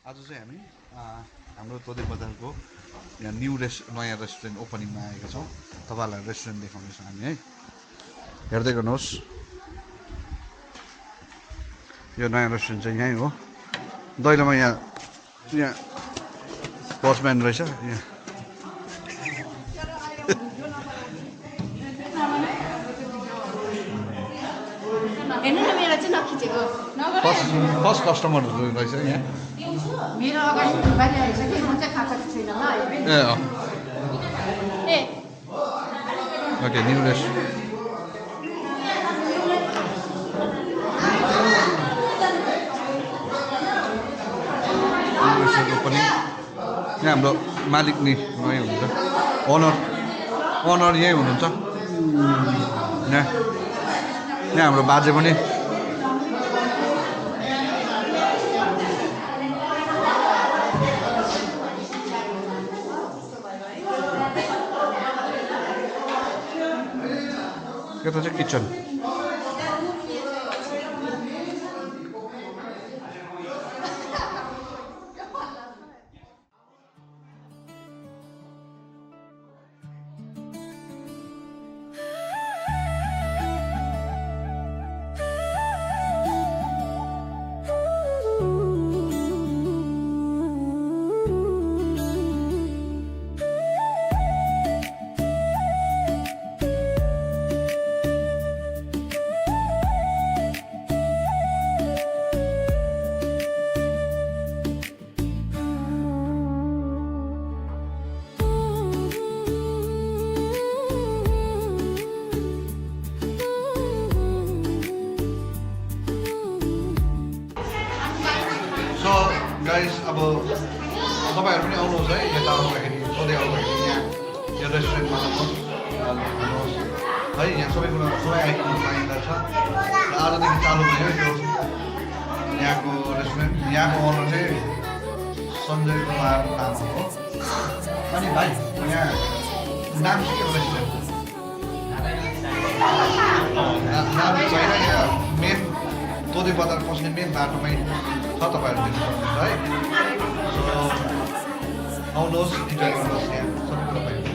आज चाहिँ हामी हाम्रो तोदे बजारको यहाँ नयाँ रेस्टुरेन्ट ओपनिङमा आएका छौँ। तपाईँहरूलाई रेस्टुरेन्ट देखाउनेछौँ हामी है। हेर्दै गर्नुहोस्, यो नयाँ रेस्टुरेन्ट चाहिँ यहीँ हो। दैलोमा यहाँ पोस्टम्यान रहेछ यहाँ। फर्स्ट कस्टमर रहेछ यहाँ। मेरो अगाडि बाहिर आइसक्यो, म चाहिँ खाएको छैन ल। ए ओके, न्यू रेस्टुरेन्ट ओपनिङ। यहाँ हाम्रो मालिक नि यहीँ हुनुहुन्छ, ओनर यहीँ हुनुहुन्छ। यहाँ हाम्रो बाजे पनि यता चाहिँ किचन। गाइस, अब तपाईँहरू पनि आउनुहोस् है। यता आउँदाखेरि सधैँ आउँदाखेरि यहाँ यो रेस्टुरेन्टमा आउनुहोस् है। यहाँ सबै कुरा सबै आइटमहरू पाइँदो छ। र आजदेखि चालु भयो यो यहाँको रेस्टुरेन्ट। यहाँको ओनर चाहिँ सञ्जय कुमार तामाङ हो। अनि भाइ, यहाँ नाम चाहिँ के रेस्टुरेन्ट? नाम छैन। यहाँ मेन तोदे बजार पस्ने मेन बाटोमै छ, तपाईँहरू देख्न सक्नुहुन्छ है। सो आउनुहोस्, इन्जोय गर्नुहोस्। यहाँ सबै कुरा पाइन्छ।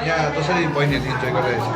यहाँ जसरी बहिनीहरूले इन्जोय गरिरहेछ